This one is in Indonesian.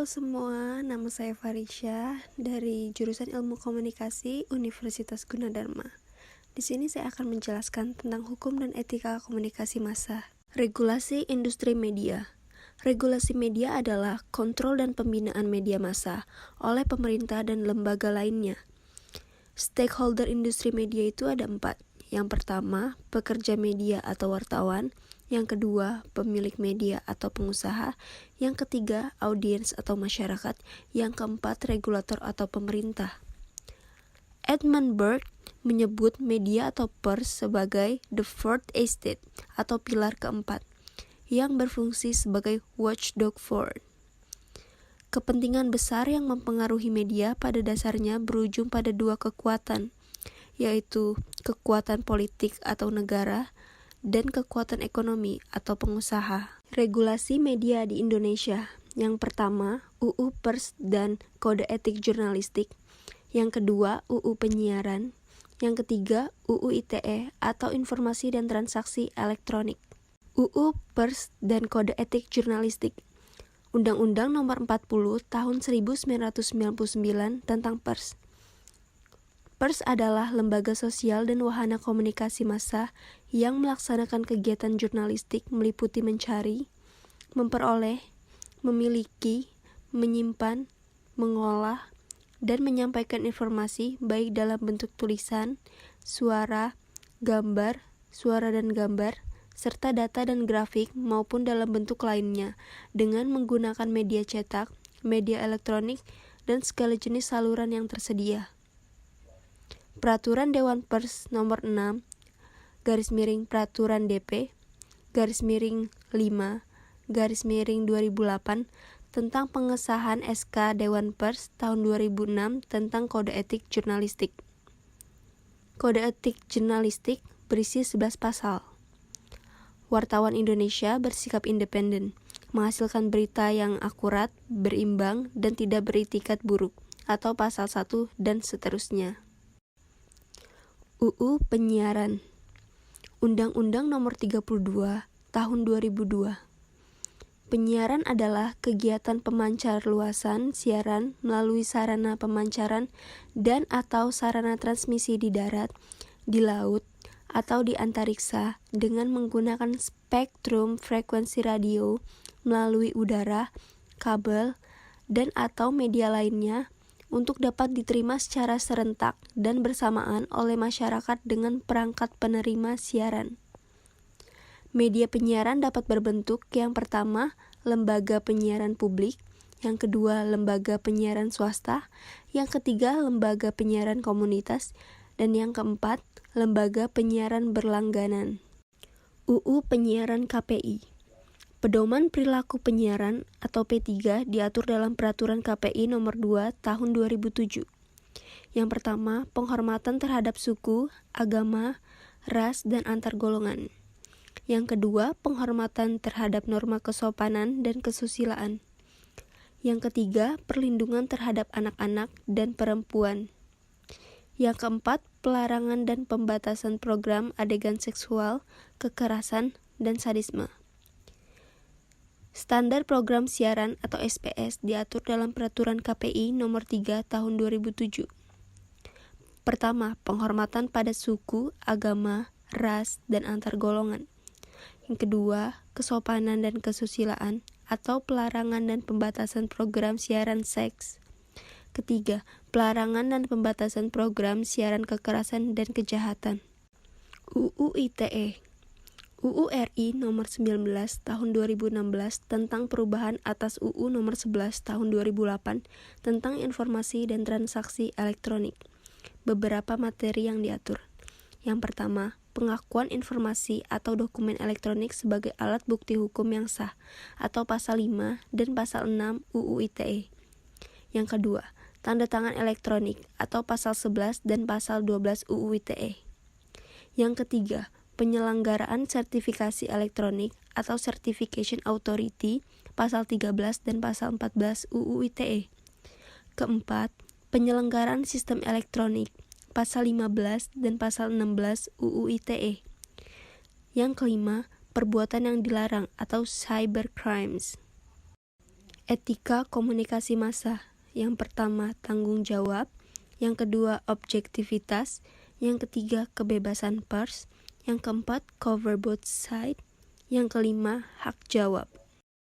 Halo semua, nama saya Farisha dari jurusan Ilmu Komunikasi Universitas Gunadarma. Di sini saya akan menjelaskan tentang hukum dan etika komunikasi massa. Regulasi industri media. Regulasi media adalah kontrol dan pembinaan media massa oleh pemerintah dan lembaga lainnya. Stakeholder industri media itu ada 4. Yang pertama, pekerja media atau wartawan. Yang kedua, pemilik media atau pengusaha. Yang ketiga, audiens atau masyarakat. Yang keempat, regulator atau pemerintah. Edmund Burke menyebut media atau pers sebagai the fourth estate atau pilar keempat yang berfungsi sebagai watchdog for. Kepentingan besar yang mempengaruhi media pada dasarnya berujung pada 2 kekuatan, yaitu kekuatan politik atau negara dan kekuatan ekonomi atau pengusaha. Regulasi media di Indonesia. Yang pertama, UU Pers dan Kode Etik Jurnalistik. Yang kedua, UU Penyiaran. Yang ketiga, UU ITE atau Informasi dan Transaksi Elektronik. UU Pers dan Kode Etik Jurnalistik. Undang-Undang Nomor 40 Tahun 1999 tentang Pers. Pers adalah lembaga sosial dan wahana komunikasi massa yang melaksanakan kegiatan jurnalistik meliputi mencari, memperoleh, memiliki, menyimpan, mengolah, dan menyampaikan informasi baik dalam bentuk tulisan, suara, gambar, suara dan gambar, serta data dan grafik maupun dalam bentuk lainnya dengan menggunakan media cetak, media elektronik, dan segala jenis saluran yang tersedia. Peraturan Dewan Pers Nomor 6, Peraturan DP, 5, 2008 tentang pengesahan SK Dewan Pers tahun 2006 tentang Kode Etik Jurnalistik. Kode Etik Jurnalistik berisi 11 pasal. Wartawan Indonesia bersikap independen, menghasilkan berita yang akurat, berimbang, dan tidak beritikat buruk, atau pasal 1 dan seterusnya. UU Penyiaran. Undang-Undang Nomor 32 Tahun 2002. Penyiaran adalah kegiatan pemancar luasan siaran melalui sarana pemancaran dan atau sarana transmisi di darat, di laut, atau di antariksa dengan menggunakan spektrum frekuensi radio melalui udara, kabel, dan atau media lainnya untuk dapat diterima secara serentak dan bersamaan oleh masyarakat dengan perangkat penerima siaran. Media penyiaran dapat berbentuk yang pertama, lembaga penyiaran publik, yang kedua, lembaga penyiaran swasta, yang ketiga, lembaga penyiaran komunitas, dan yang keempat, lembaga penyiaran berlangganan. UU Penyiaran KPI. Pedoman Perilaku Penyiaran atau P3 diatur dalam Peraturan KPI Nomor 2 Tahun 2007. Yang pertama, penghormatan terhadap suku, agama, ras, dan antar golongan. Yang kedua, penghormatan terhadap norma kesopanan dan kesusilaan. Yang ketiga, perlindungan terhadap anak-anak dan perempuan. Yang keempat, pelarangan dan pembatasan program adegan seksual, kekerasan, dan sadisme. Standar Program Siaran atau SPS diatur dalam Peraturan KPI Nomor 3 Tahun 2007. Pertama, penghormatan pada suku, agama, ras, dan antar golongan. Yang kedua, kesopanan dan kesusilaan atau pelarangan dan pembatasan program siaran seks. Ketiga, pelarangan dan pembatasan program siaran kekerasan dan kejahatan. UU ITE. UU RI Nomor 19 Tahun 2016 tentang perubahan atas UU Nomor 11 Tahun 2008 tentang informasi dan transaksi elektronik. Beberapa materi yang diatur. Yang pertama, pengakuan informasi atau dokumen elektronik sebagai alat bukti hukum yang sah atau pasal 5 dan pasal 6 UU ITE. Yang kedua, tanda tangan elektronik atau pasal 11 dan pasal 12 UU ITE. Yang ketiga, penyelenggaraan sertifikasi elektronik atau Certification Authority pasal 13 dan pasal 14 UU ITE. Keempat, penyelenggaraan sistem elektronik pasal 15 dan pasal 16 UU ITE. Yang kelima, perbuatan yang dilarang atau cyber crimes. Etika komunikasi massa. Yang pertama, tanggung jawab. Yang kedua, objektivitas. Yang ketiga, kebebasan pers. Yang keempat, cover both side. Yang kelima, hak jawab.